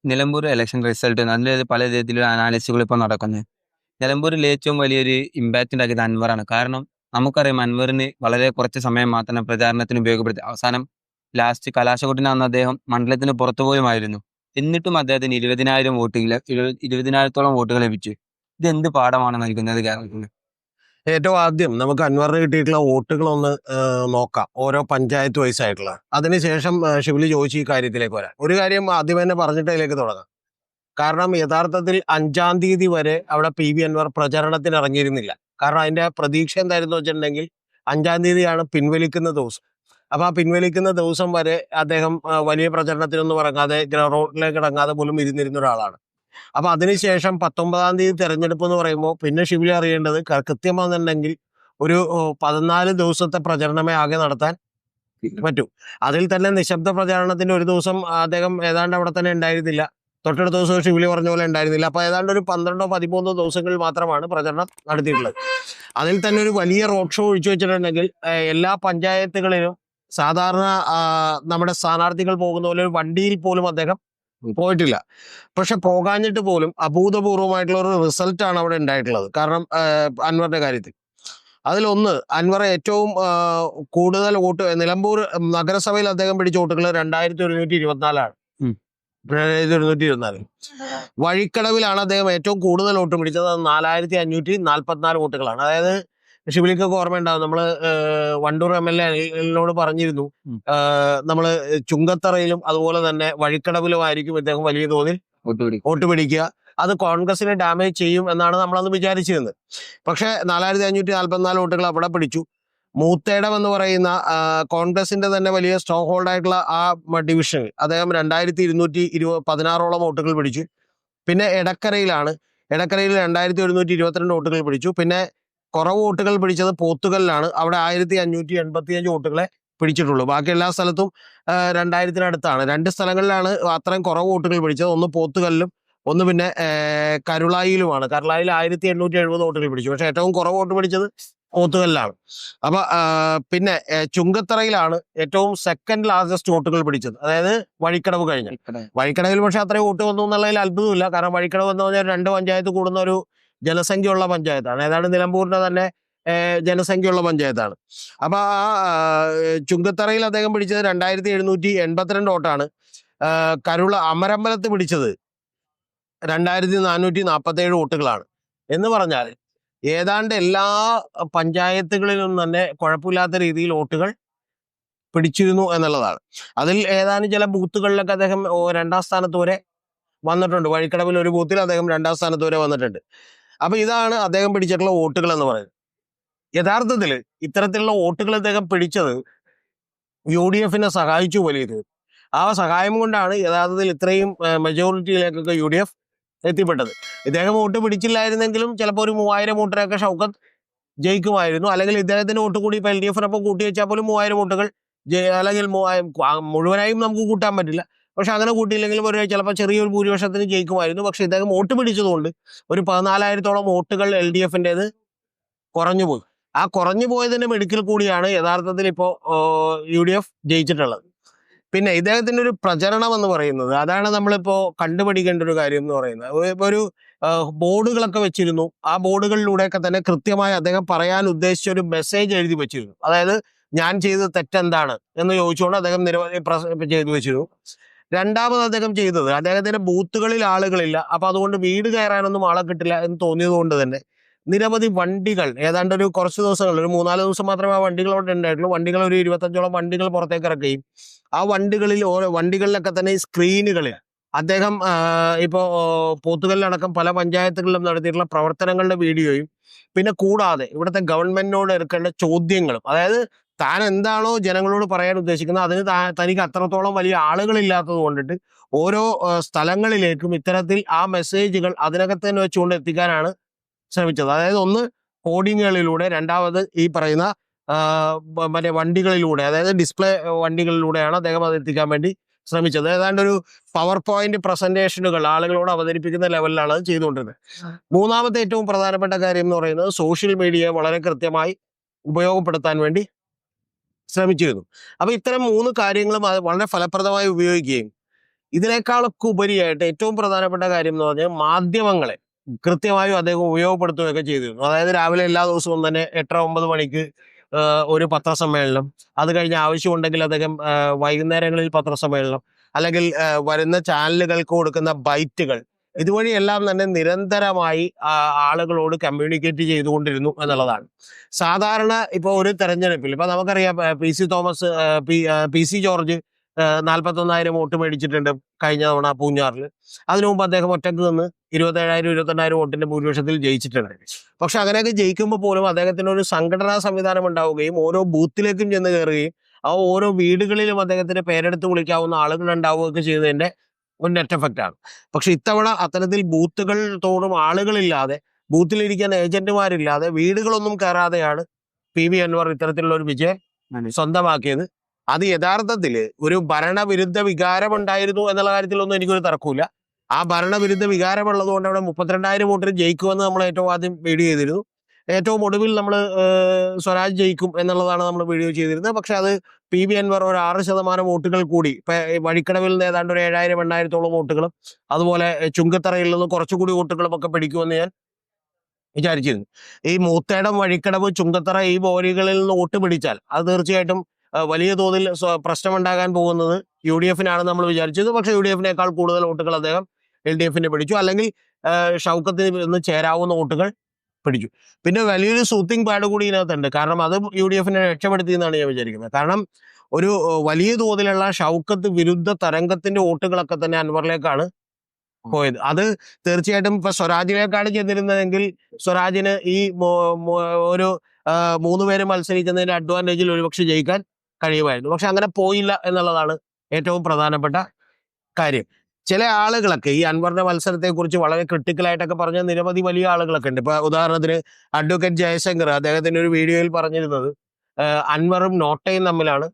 Nilambur election result നല്ല പല രീതിയിലുള്ള അനാലിസിസുകൾ ഇപ്പോൾ നടക്കുന്നത്. നിലമ്പൂരിൽ ഏറ്റവും വലിയൊരു ഇമ്പാക്റ്റ് ഉണ്ടാക്കിയത് അൻവറാണ്. കാരണം നമുക്കറിയാം അൻവറിന് വളരെ കുറച്ച് സമയം മാത്രമേ പ്രചാരണത്തിന് ഉപയോഗപ്പെടുത്തി. അവസാനം ലാസ്റ്റ് കലാശക്കൊട്ടിനാന്ന് അദ്ദേഹം മണ്ഡലത്തിന് പുറത്തു പോലുമായിരുന്നു. എന്നിട്ടും അദ്ദേഹത്തിന് 20,000 വോട്ടില്ല 20,000-ഓളം വോട്ടുകൾ ലഭിച്ചു. ഇത് എന്ത് പാഠമാണ് നൽകുന്നത് കേരളത്തിന്? ഏറ്റവും ആദ്യം നമുക്ക് അൻവറിന് കിട്ടിയിട്ടുള്ള വോട്ടുകളൊന്ന് നോക്കാം, ഓരോ പഞ്ചായത്ത് വയസ്സായിട്ടുള്ള. അതിനുശേഷം ഷിബിലി ചോദിച്ചു ഈ കാര്യത്തിലേക്ക് വരാം. ഒരു കാര്യം ആദ്യം തന്നെ പറഞ്ഞിട്ട് അതിലേക്ക് തുടങ്ങാം. കാരണം യഥാർത്ഥത്തിൽ 5-ാം തീയതി വരെ അവിടെ PV അൻവർ പ്രചരണത്തിന് ഇറങ്ങിയിരുന്നില്ല. കാരണം അതിന്റെ പ്രതീക്ഷ എന്തായിരുന്നു വെച്ചിട്ടുണ്ടെങ്കിൽ 5-ാം തീയതിയാണ് പിൻവലിക്കുന്ന ദിവസം. അപ്പൊ ആ പിൻവലിക്കുന്ന ദിവസം വരെ അദ്ദേഹം വലിയ പ്രചരണത്തിനൊന്നും ഇറങ്ങാതെ റോഡിലേക്ക് ഇറങ്ങാതെ പോലും ഇരുന്നിരുന്ന ഒരാളാണ്. അപ്പൊ അതിനുശേഷം 19-ാം തീയതി തെരഞ്ഞെടുപ്പ് എന്ന് പറയുമ്പോൾ പിന്നെ ഷിബിലി അറിയേണ്ടത് കൃത്യമാണെന്നുണ്ടെങ്കിൽ ഒരു 14 ദിവസത്തെ പ്രചരണമേ ആകെ നടത്താൻ പറ്റൂ. അതിൽ തന്നെ നിശബ്ദ പ്രചാരണത്തിന്റെ ഒരു ദിവസം അദ്ദേഹം ഏതാണ്ട് അവിടെ തന്നെ ഉണ്ടായിരുന്നില്ല. തൊട്ടടുത്ത ദിവസം ഷിബിലി പറഞ്ഞ പോലെ ഉണ്ടായിരുന്നില്ല. അപ്പൊ ഏതാണ്ട് ഒരു 12-13 ദിവസങ്ങളിൽ മാത്രമാണ് പ്രചരണം നടത്തിയിട്ടുള്ളത്. അതിൽ തന്നെ ഒരു വലിയ റോഡ് ഷോ ഒഴിച്ചു വെച്ചിട്ടുണ്ടെങ്കിൽ എല്ലാ പഞ്ചായത്തുകളിലും സാധാരണ നമ്മുടെ സ്ഥാനാർത്ഥികൾ പോകുന്ന പോലെ ഒരു വണ്ടിയിൽ പോലും അദ്ദേഹം പോയിട്ടില്ല. പക്ഷെ പോകാഞ്ഞിട്ട് പോലും അഭൂതപൂർവമായിട്ടുള്ള ഒരു റിസൾട്ടാണ് അവിടെ ഉണ്ടായിട്ടുള്ളത്. കാരണം അൻവറിന്റെ കാര്യത്തിൽ അതിലൊന്ന്, അൻവർ ഏറ്റവും കൂടുതൽ വോട്ട് നിലമ്പൂർ നഗരസഭയിൽ അദ്ദേഹം പിടിച്ച വോട്ടുകൾ 2124 വഴിക്കടവിലാണ് അദ്ദേഹം ഏറ്റവും കൂടുതൽ വോട്ട് പിടിച്ചത്. അത് 4544 വോട്ടുകളാണ്. അതായത് ഷിബിലിക്കൊക്കെ ഓർമ്മയുണ്ടാവും, നമ്മള് വണ്ടൂർ MLA അനിലിനോട് പറഞ്ഞിരുന്നു നമ്മള് ചുങ്കത്തറയിലും അതുപോലെ തന്നെ വഴിക്കടവിലുമായിരിക്കും ഇദ്ദേഹം വലിയ തോതിൽ വോട്ട് പിടിക്കുക, അത് കോൺഗ്രസിനെ ഡാമേജ് ചെയ്യും എന്നാണ് നമ്മളന്ന് വിചാരിച്ചിരുന്നത്. പക്ഷെ 4544 വോട്ടുകൾ അവിടെ പിടിച്ചു. മൂത്തേടം എന്ന് പറയുന്ന കോൺഗ്രസിന്റെ തന്നെ വലിയ സ്ട്രോങ് ഹോൾഡ് ആയിട്ടുള്ള ആ ഡിവിഷനിൽ അദ്ദേഹം 2216 വോട്ടുകൾ പിടിച്ചു. പിന്നെ ഇടക്കരയിൽ 2122 വോട്ടുകൾ പിടിച്ചു. പിന്നെ കുറവ് വോട്ടുകൾ പിടിച്ചത് പോത്തുകലിലാണ്. അവിടെ 1585 വോട്ടുകളെ പിടിച്ചിട്ടുള്ളൂ. ബാക്കി എല്ലാ സ്ഥലത്തും 2000-അടുത്താണ്. 2 സ്ഥലങ്ങളിലാണ് അത്രയും കുറവ് വോട്ടുകൾ പിടിച്ചത്. ഒന്ന് പോത്തുകലിലും ഒന്ന് പിന്നെ കരുളായിലുമാണ്. കരുളായിൽ 1870 വോട്ടുകൾ പിടിച്ചു. പക്ഷെ ഏറ്റവും കുറവ് വോട്ട് പിടിച്ചത് പോത്തുകലിലാണ്. അപ്പൊ പിന്നെ ചുങ്കത്തറയിലാണ് ഏറ്റവും സെക്കൻഡ് ലാർജസ്റ്റ് വോട്ടുകൾ പിടിച്ചത്, അതായത് വഴിക്കടവ് കഴിഞ്ഞ്. വഴിക്കടവിൽ പക്ഷെ അത്രയും വോട്ട് വന്നു എന്നുള്ളതിൽ അത്ഭുതമില്ല. കാരണം വഴിക്കടവ് എന്ന് പറഞ്ഞാൽ 2 പഞ്ചായത്ത് കൂടുന്ന ഒരു ജനസംഖ്യയുള്ള പഞ്ചായത്താണ്. ഏതാണ്ട് നിലമ്പൂരിന്റെ തന്നെ ജനസംഖ്യയുള്ള പഞ്ചായത്താണ്. അപ്പൊ ചുങ്കത്തറയിൽ അദ്ദേഹം പിടിച്ചത് 2782 വോട്ടാണ്. അമരമ്പലത്ത് പിടിച്ചത് 2447 വോട്ടുകളാണ്. എന്ന് പറഞ്ഞാൽ ഏതാണ്ട് എല്ലാ പഞ്ചായത്തുകളിലും തന്നെ കുഴപ്പമില്ലാത്ത രീതിയിൽ വോട്ടുകൾ പിടിച്ചിരുന്നു എന്നുള്ളതാണ്. അതിൽ ഏതാനും ചില ബൂത്തുകളിലൊക്കെ അദ്ദേഹം 2-ാം സ്ഥാനത്ത് വരെ വന്നിട്ടുണ്ട്. വഴിക്കടവിൽ ഒരു ബൂത്തിൽ അദ്ദേഹം 2-ാം സ്ഥാനത്ത് വരെ വന്നിട്ടുണ്ട്. അപ്പൊ ഇതാണ് അദ്ദേഹം പിടിച്ചിട്ടുള്ള വോട്ടുകൾ എന്ന് പറയുന്നത്. യഥാർത്ഥത്തിൽ ഇത്തരത്തിലുള്ള വോട്ടുകൾ അദ്ദേഹം പിടിച്ചത് UDF-നെ സഹായിച്ചു വലിയ തോതിൽ. ആ സഹായം കൊണ്ടാണ് യഥാർത്ഥത്തിൽ ഇത്രയും മെജോറിറ്റിയിലേക്കൊക്കെ UDF എത്തിപ്പെട്ടത്. ഇദ്ദേഹം വോട്ട് പിടിച്ചില്ലായിരുന്നെങ്കിലും ചിലപ്പോൾ ഒരു 3000 വോട്ടിനൊക്കെ ഷൗക്കത്ത് ജയിക്കുമായിരുന്നു. അല്ലെങ്കിൽ ഇദ്ദേഹത്തിന് വോട്ട് കൂടി ഇപ്പൊ LDF-നൊപ്പം കൂട്ടി വെച്ചാൽ പോലും 3000 വോട്ടുകൾ അല്ലെങ്കിൽ മുഴുവനായും നമുക്ക് കൂട്ടാൻ പറ്റില്ല. പക്ഷെ അങ്ങനെ കൂട്ടിയില്ലെങ്കിലും ചിലപ്പോൾ ചെറിയൊരു ഭൂരിപക്ഷത്തിന് ജയിക്കുമായിരുന്നു. പക്ഷെ ഇദ്ദേഹം വോട്ട് പിടിച്ചതുകൊണ്ട് ഒരു 14,000-ഓളം വോട്ടുകൾ LDF-ന്റേത് കുറഞ്ഞുപോയി. ആ കുറഞ്ഞു പോയതിന്റെ മെഡിക്കൽ കൂടിയാണ് യഥാർത്ഥത്തിൽ ഇപ്പോൾ UDF ജയിച്ചിട്ടുള്ളത്. പിന്നെ ഇദ്ദേഹത്തിന്റെ ഒരു പ്രചരണം എന്ന് പറയുന്നത്, അതാണ് നമ്മളിപ്പോ കണ്ടുപിടിക്കേണ്ട ഒരു കാര്യം എന്ന് പറയുന്നത്. ഇപ്പൊ ഒരു ബോർഡുകളൊക്കെ വെച്ചിരുന്നു. ആ ബോർഡുകളിലൂടെയൊക്കെ തന്നെ കൃത്യമായി അദ്ദേഹം പറയാൻ ഉദ്ദേശിച്ച ഒരു മെസ്സേജ് എഴുതി വെച്ചിരുന്നു. അതായത് ഞാൻ ചെയ്തത് തെറ്റെന്താണ് എന്ന് ചോദിച്ചുകൊണ്ട് അദ്ദേഹം നിരവധി ചെയ്തു വെച്ചിരുന്നു. രണ്ടാമത് അദ്ദേഹം ചെയ്തത്, അദ്ദേഹത്തിന്റെ ബൂത്തുകളിൽ ആളുകളില്ല, അപ്പൊ അതുകൊണ്ട് വീട് കയറാനൊന്നും ആളെ കിട്ടില്ല എന്ന് തോന്നിയത് കൊണ്ട് തന്നെ നിരവധി വണ്ടികൾ, ഏതാണ്ട് ഒരു കുറച്ച് ദിവസങ്ങൾ, ഒരു 3-4 ദിവസം മാത്രമേ ആ വണ്ടികൾ അവിടെ ഉണ്ടായിട്ടുള്ളൂ. വണ്ടികൾ ഒരു 25ഓളം വണ്ടികൾ പുറത്തേക്ക് ഇറക്കുകയും ആ ഓരോ വണ്ടികളിലൊക്കെ തന്നെ ഈ സ്ക്രീനുകളിൽ അദ്ദേഹം ഇപ്പോ പോത്തുകലിലടക്കം പല പഞ്ചായത്തുകളിലും നടത്തിയിട്ടുള്ള പ്രവർത്തനങ്ങളുടെ വീഡിയോയും, പിന്നെ കൂടാതെ ഇവിടുത്തെ ഗവൺമെന്റിനോട് എടുക്കേണ്ട ചോദ്യങ്ങളും, അതായത് താൻ എന്താണോ ജനങ്ങളോട് പറയാൻ ഉദ്ദേശിക്കുന്നത് അതിന് തനിക്ക് അത്രത്തോളം വലിയ ആളുകളില്ലാത്തത് കൊണ്ടിട്ട് ഓരോ സ്ഥലങ്ങളിലേക്കും ഇത്തരത്തിൽ ആ മെസ്സേജുകൾ അതിനകത്ത് തന്നെ വെച്ചുകൊണ്ട് എത്തിക്കാനാണ് ശ്രമിച്ചത്. അതായത് ഒന്ന് കോഡിങ്ങുകളിലൂടെ, രണ്ടാമത് ഈ പറയുന്ന മറ്റേ വണ്ടികളിലൂടെ, അതായത് ഡിസ്പ്ലേ വണ്ടികളിലൂടെയാണ് അദ്ദേഹം അത് എത്തിക്കാൻ വേണ്ടി ശ്രമിച്ചത്. ഏതാണ്ട് ഒരു പവർ പോയിന്റ് പ്രസന്റേഷനുകൾ ആളുകളോട് അവതരിപ്പിക്കുന്ന ലെവലിലാണ് അത് ചെയ്തുകൊണ്ടിരുന്നത്. മൂന്നാമത്തെ ഏറ്റവും പ്രധാനപ്പെട്ട കാര്യം എന്ന് പറയുന്നത് സോഷ്യൽ മീഡിയയെ വളരെ കൃത്യമായി ഉപയോഗപ്പെടുത്താൻ വേണ്ടി ശ്രമിച്ചിരുന്നു. അപ്പൊ ഇത്തരം 3 കാര്യങ്ങളും വളരെ ഫലപ്രദമായി ഉപയോഗിക്കുകയും ഇതിനേക്കാളൊക്കെ ഉപരിയായിട്ട് ഏറ്റവും പ്രധാനപ്പെട്ട കാര്യം എന്ന് പറഞ്ഞാൽ മാധ്യമങ്ങളെ കൃത്യമായും അദ്ദേഹം ഉപയോഗപ്പെടുത്തുകയൊക്കെ ചെയ്തിരുന്നു. അതായത് രാവിലെ എല്ലാ ദിവസവും തന്നെ 8-9 മണിക്ക് ഒരു പത്രസമ്മേളനം, അത് കഴിഞ്ഞ് ആവശ്യമുണ്ടെങ്കിൽ അദ്ദേഹം വൈകുന്നേരങ്ങളിൽ പത്രസമ്മേളനം, അല്ലെങ്കിൽ വരുന്ന ചാനലുകൾക്ക് കൊടുക്കുന്ന ബൈറ്റുകൾ, ഇതുവഴിയെല്ലാം തന്നെ നിരന്തരമായി ആളുകളോട് കമ്മ്യൂണിക്കേറ്റ് ചെയ്തുകൊണ്ടിരുന്നു എന്നുള്ളതാണ്. സാധാരണ ഇപ്പോൾ ഒരു തെരഞ്ഞെടുപ്പിൽ ഇപ്പൊ നമുക്കറിയാം, പി സി ജോർജ് 41,000 വോട്ട് മേടിച്ചിട്ടുണ്ട് കഴിഞ്ഞ തവണ പൂഞ്ഞാറിൽ. അതിനു മുമ്പ് അദ്ദേഹം ഒറ്റക്ക് നിന്ന് 27,000-28,000 വോട്ടിന്റെ ഭൂരിപക്ഷത്തിൽ ജയിച്ചിട്ടുണ്ട്. പക്ഷെ അങ്ങനെയൊക്കെ ജയിക്കുമ്പോൾ പോലും അദ്ദേഹത്തിന് ഒരു സംഘടനാ സംവിധാനം ഉണ്ടാവുകയും ഓരോ ബൂത്തിലേക്കും ചെന്ന് കയറുകയും ആ ഓരോ വീടുകളിലും അദ്ദേഹത്തിന് പേരെടുത്ത് വിളിക്കാവുന്ന ആളുകൾ ഉണ്ടാവുകയൊക്കെ ചെയ്തതിന്റെ ഒരു നെറ്റ് എഫക്റ്റ് ആണ്. പക്ഷെ ഇത്തവണ അത്തരത്തിൽ ബൂത്തുകൾ തോറും ആളുകളില്ലാതെ, ബൂത്തിലിരിക്കാൻ ഏജന്റുമാരില്ലാതെ, വീടുകളൊന്നും കയറാതെയാണ് PV അൻവർ ഇത്തരത്തിലുള്ള ഒരു വിജയം സ്വന്തമാക്കിയത്. അത് യഥാർത്ഥത്തിൽ ഒരു ഭരണവിരുദ്ധ വികാരം ഉണ്ടായിരുന്നു എന്നുള്ള കാര്യത്തിലൊന്നും എനിക്കൊരു തർക്കമില്ല. ആ ഭരണവിരുദ്ധ വികാരമുള്ളത് കൊണ്ട് അവിടെ 32,000 വോട്ടിന് ജയിക്കുമെന്ന് നമ്മൾ ഏറ്റവും ആദ്യം വീഡിയോ ചെയ്തിരുന്നു. ഏറ്റവും ഒടുവിൽ നമ്മൾ സ്വരാജ് ജയിക്കും എന്നുള്ളതാണ് നമ്മൾ വീഡിയോ ചെയ്തിരുന്നത്. പക്ഷെ അത് PV അൻവർ ഒരു 6% വോട്ടുകൾ കൂടി, ഇപ്പൊ വഴിക്കടവിൽ നിന്ന് ഏതാണ്ട് ഒരു 7,000-8,000-ഓളം വോട്ടുകളും, അതുപോലെ ചുങ്കത്തറയിൽ നിന്ന് കുറച്ചുകൂടി വോട്ടുകളും ഒക്കെ പിടിക്കുമെന്ന് ഞാൻ വിചാരിച്ചിരുന്നു. ഈ മൂത്തേടം, വഴിക്കടവ്, ചുങ്കത്തറ ഈ ബോരികളിൽ നിന്ന് വോട്ട് പിടിച്ചാൽ അത് തീർച്ചയായിട്ടും വലിയ തോതിൽ പ്രശ്നമുണ്ടാകാൻ പോകുന്നത് UDF-നാണെന്ന് നമ്മൾ വിചാരിച്ചത്. പക്ഷെ UDF-നേക്കാൾ കൂടുതൽ വോട്ടുകൾ അദ്ദേഹം LDF-ന് പിടിച്ചു, അല്ലെങ്കിൽ ഷൗക്കത്തിന് നിന്ന് ചേരാവുന്ന വോട്ടുകൾ പിടിച്ചു. പിന്നെ വലിയൊരു സൂത്തിങ് പാഡ് കൂടി ഇതിനകത്തുണ്ട്. കാരണം അത് UDF-നെ രക്ഷപ്പെടുത്തി എന്നാണ് ഞാൻ വിചാരിക്കുന്നത്. കാരണം ഒരു വലിയ തോതിലുള്ള ഷൗക്കത്ത് വിരുദ്ധ തരംഗത്തിന്റെ വോട്ടുകളൊക്കെ തന്നെ അൻവറിലേക്കാണ് പോയത്. അത് തീർച്ചയായിട്ടും ഇപ്പൊ സ്വരാജിലേക്കാണ് ചെന്നിരുന്നതെങ്കിൽ സ്വരാജിന് ഈ ഒരു 3 പേര് മത്സരിക്കുന്നതിന്റെ അഡ്വാൻറ്റേജിൽ ഒരുപക്ഷെ ജയിക്കാൻ കഴിയുമായിരുന്നു. പക്ഷെ അങ്ങനെ പോയില്ല എന്നുള്ളതാണ് ഏറ്റവും പ്രധാനപ്പെട്ട കാര്യം. ചില ആളുകളൊക്കെ ഈ അൻവറിന്റെ മത്സരത്തെ കുറിച്ച് വളരെ ക്രിട്ടിക്കലായിട്ടൊക്കെ പറഞ്ഞ നിരവധി വലിയ ആളുകളൊക്കെ ഉണ്ട്. ഇപ്പൊ ഉദാഹരണത്തിന് അഡ്വക്കേറ്റ് ജയശങ്കർ അദ്ദേഹത്തിന്റെ ഒരു വീഡിയോയിൽ പറഞ്ഞിരുന്നത് അൻവറും നോട്ടയും തമ്മിലാണ്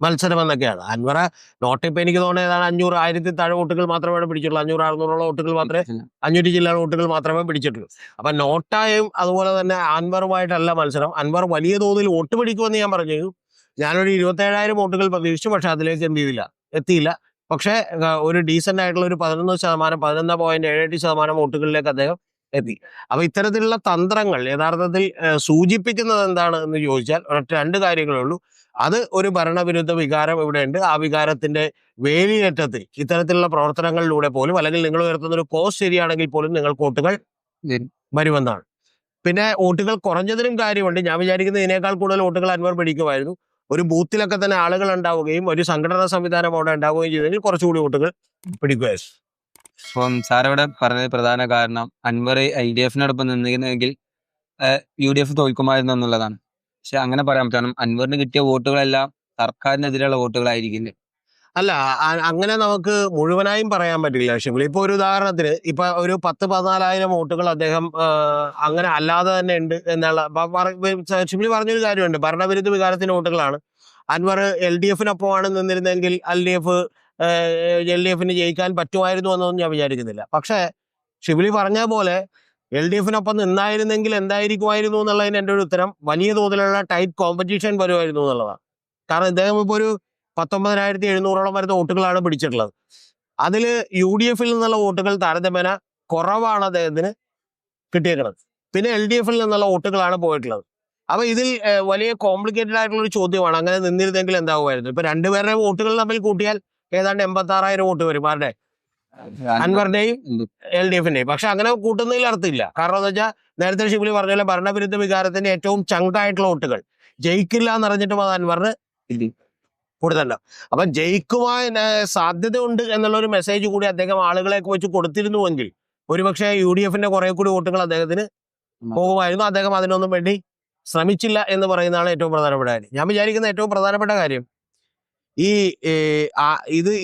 മത്സരം എന്നൊക്കെയാണ്. അൻവറ നോട്ട ഇപ്പൊ എനിക്ക് തോന്നുന്നത് ഏതാണ് 500-1000 താഴെ വോട്ടുകൾ മാത്രമേ പിടിച്ചിട്ടുള്ളൂ. 500-600 വോട്ടുകൾ മാത്രമേ, 500 ജില്ലയുടെ വോട്ടുകൾ മാത്രമേ പിടിച്ചിട്ടുള്ളൂ. അപ്പൊ നോട്ടയും അതുപോലെ തന്നെ അൻവറുമായിട്ടല്ല മത്സരം. അൻവർ വലിയ തോതിൽ വോട്ട് പിടിക്കുമെന്ന് ഞാൻ പറഞ്ഞു. ഞാനൊരു 27,000 വോട്ടുകൾ പ്രതീക്ഷിച്ചു, പക്ഷെ അതിലേക്ക് എന്ത് ചെയ്തില്ല, എത്തിയില്ല. പക്ഷെ ഒരു ഡീസന്റ് ആയിട്ടുള്ള ഒരു 11.78% വോട്ടുകളിലേക്ക് അദ്ദേഹം എത്തി. അപ്പൊ ഇത്തരത്തിലുള്ള തന്ത്രങ്ങൾ യഥാർത്ഥത്തിൽ സൂചിപ്പിക്കുന്നത് എന്താണ് എന്ന് ചോദിച്ചാൽ ഒരൊറ്റ 2 കാര്യങ്ങളേ ഉള്ളൂ. അത് ഒരു ഭരണവിരുദ്ധ വികാരം ഇവിടെയുണ്ട്. ആ വികാരത്തിന്റെ വേലിയേറ്റത്തിൽ ഇത്തരത്തിലുള്ള പ്രവർത്തനങ്ങളിലൂടെ പോലും, അല്ലെങ്കിൽ നിങ്ങൾ ഉയർത്തുന്ന ഒരു കോസ് ശരിയാണെങ്കിൽ പോലും നിങ്ങൾക്ക് വോട്ടുകൾ വരുമെന്നാണ്. പിന്നെ വോട്ടുകൾ കുറഞ്ഞതിനും കാര്യമുണ്ട്. ഞാൻ വിചാരിക്കുന്നത് ഇതിനേക്കാൾ കൂടുതൽ വോട്ടുകൾ അൻവർ പിടിക്കുമായിരുന്നു. ഒരു ബൂത്തിലൊക്കെ തന്നെ ആളുകൾ ഉണ്ടാവുകയും ഒരു സംഘടനാ സംവിധാനം അവിടെ ഉണ്ടാവുകയും ചെയ്തെങ്കിൽ കുറച്ചുകൂടി വോട്ടുകൾ പിടിക്കുമായിരുന്നു. അപ്പം സാറിവിടെ പറഞ്ഞത് പ്രധാന കാരണം അൻവർ LDF-നോടൊപ്പം നിന്നിരുന്നെങ്കിൽ UDF തോൽക്കുമായിരുന്നു എന്നുള്ളതാണ്. പക്ഷെ അങ്ങനെ പറയാൻ പറ്റും. കാരണം അൻവറിന് കിട്ടിയ വോട്ടുകളെല്ലാം സർക്കാരിനെതിരെയുള്ള വോട്ടുകളായിരിക്കില്ലേ? അല്ല, അങ്ങനെ നമുക്ക് മുഴുവനായും പറയാൻ പറ്റില്ല ഷിബിലി. ഇപ്പൊ ഒരു ഉദാഹരണത്തിന് ഇപ്പൊ ഒരു 10-14,000 വോട്ടുകൾ അദ്ദേഹം അങ്ങനെ അല്ലാതെ തന്നെ ഉണ്ട് എന്നുള്ള ഷിബിലി പറഞ്ഞൊരു കാര്യമുണ്ട്. ഭരണവിരുദ്ധ വികാരത്തിന്റെ വോട്ടുകളാണ്. അൻവർ LDF-നൊപ്പമാണ് നിന്നിരുന്നെങ്കിൽ LDF-ന് ജയിക്കാൻ പറ്റുമായിരുന്നു എന്നൊന്നും ഞാൻ വിചാരിക്കുന്നില്ല. പക്ഷേ ഷിബിലി പറഞ്ഞ പോലെ LDF-നൊപ്പം നിന്നായിരുന്നെങ്കിൽ എന്തായിരിക്കുമായിരുന്നു എന്നുള്ളതിന് എൻ്റെ ഒരു ഉത്തരം വലിയ തോതിലുള്ള ടൈറ്റ് കോമ്പറ്റീഷൻ വരുമായിരുന്നു എന്നുള്ളതാണ്. കാരണം ഇദ്ദേഹം ഇപ്പോൾ ഒരു 19,700-ഓളം വരുന്ന വോട്ടുകളാണ് പിടിച്ചിട്ടുള്ളത്. അതിൽ UDF-ൽ നിന്നുള്ള വോട്ടുകൾ താരതമ്യേന കുറവാണ് അദ്ദേഹത്തിന് കിട്ടിയേക്കുന്നത്. പിന്നെ LDF-ൽ നിന്നുള്ള വോട്ടുകളാണ് പോയിട്ടുള്ളത്. അപ്പൊ ഇതിൽ വലിയ കോംപ്ലിക്കേറ്റഡ് ആയിട്ടുള്ള ഒരു ചോദ്യമാണ്, അങ്ങനെ നിന്നിരുന്നെങ്കിൽ എന്താകുമായിരുന്നു. ഇപ്പൊ രണ്ടുപേരുടെ വോട്ടുകൾ തമ്മിൽ കൂട്ടിയാൽ ഏതാണ്ട് 86,000 വോട്ട് വരും. ആരുടെ? അൻവറിന്റെയും LDF-ന്റെയും. പക്ഷെ അങ്ങനെ കൂട്ടുന്നതിൽ അർത്ഥമില്ല. കാരണം എന്താ വെച്ചാൽ നേരത്തെ ഷിബിലി പറഞ്ഞ പോലെ ഭരണവിരുദ്ധ വികാരത്തിന്റെ ഏറ്റവും ചങ്കായിട്ടുള്ള വോട്ടുകൾ ജയിക്കില്ല എന്നറിഞ്ഞിട്ടും അത് അൻവറിന് കൂടുതലുണ്ടാവും. അപ്പൊ ജയിക്കുവാൻ സാധ്യതയുണ്ട് എന്നുള്ള ഒരു മെസ്സേജ് കൂടി അദ്ദേഹം ആളുകളെയൊക്കെ വെച്ച് കൊടുത്തിരുന്നുവെങ്കിൽ ഒരുപക്ഷെ UDF-ന്റെ കുറെ കൂടി വോട്ടുകൾ അദ്ദേഹത്തിന് പോകുമായിരുന്നു. അദ്ദേഹം അതിനൊന്നും വേണ്ടി ശ്രമിച്ചില്ല എന്ന് പറയുന്നതാണ് ഏറ്റവും പ്രധാനപ്പെട്ട കാര്യം. ഞാൻ വിചാരിക്കുന്ന ഏറ്റവും പ്രധാനപ്പെട്ട കാര്യം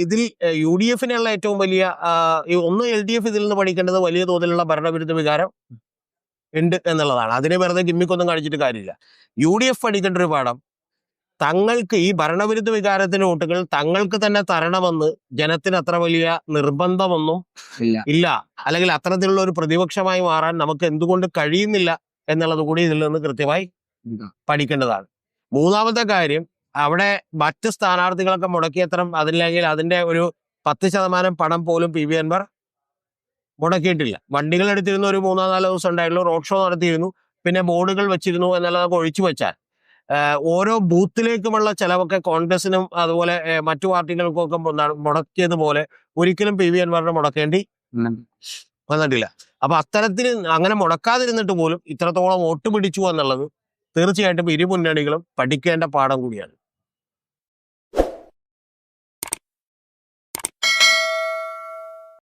ഇതിൽ UDF-നുള്ള ഏറ്റവും വലിയ ഒന്ന് LDF ഇതിൽ നിന്ന് പഠിക്കേണ്ടത് വലിയ തോതിലുള്ള ഭരണവിരുദ്ധ വികാരം ഉണ്ട് എന്നുള്ളതാണ്. അതിനെ വെറുതെ ഗിമ്മിക്കൊന്നും കാണിച്ചിട്ട് കാര്യമില്ല. UDF പഠിക്കേണ്ട ഒരു പാഠം, തങ്ങൾക്ക് ഈ ഭരണവിരുദ്ധ വികാരത്തിന്റെ വോട്ടുകൾ തങ്ങൾക്ക് തന്നെ തരണമെന്ന് ജനത്തിന് അത്ര വലിയ നിർബന്ധമൊന്നും ഇല്ല, അല്ലെങ്കിൽ അത്തരത്തിലുള്ള ഒരു പ്രതിപക്ഷമായി മാറാൻ നമുക്ക് എന്തുകൊണ്ട് കഴിയുന്നില്ല എന്നുള്ളത് കൂടി ഇതിൽ നിന്ന് കൃത്യമായി പഠിക്കേണ്ടതാണ്. മൂന്നാമത്തെ കാര്യം, അവിടെ മറ്റ് സ്ഥാനാർത്ഥികളൊക്കെ മുടക്കിയത്രം അതില്ലെങ്കിൽ അതിന്റെ ഒരു 10% പണം പോലും പി വി അൻവർ മുടക്കിയിട്ടില്ല. വണ്ടികൾ എടുത്തിരുന്നു, ഒരു 3-4 ദിവസം ഉണ്ടായിരുന്നു, റോഡ് ഷോ നടത്തിയിരുന്നു, പിന്നെ ബോർഡുകൾ വെച്ചിരുന്നു എന്നുള്ളതൊക്കെ ഒഴിച്ചു വെച്ചാൽ ഓരോ ബൂത്തിലേക്കുമുള്ള ചെലവൊക്കെ കോൺഗ്രസിനും അതുപോലെ മറ്റു പാർട്ടികൾക്കും ഒക്കെ മുടക്കിയതുപോലെ ഒരിക്കലും പി വി അൻവറിനെ മുടക്കേണ്ടി വന്നിട്ടില്ല. അപ്പൊ അത്തരത്തിൽ അങ്ങനെ മുടക്കാതിരുന്നിട്ട് പോലും ഇത്രത്തോളം വോട്ട് പിടിച്ചു എന്നുള്ളത് തീർച്ചയായിട്ടും ഇരു മുന്നണികളും പഠിക്കേണ്ട പാഠം കൂടിയാണ്.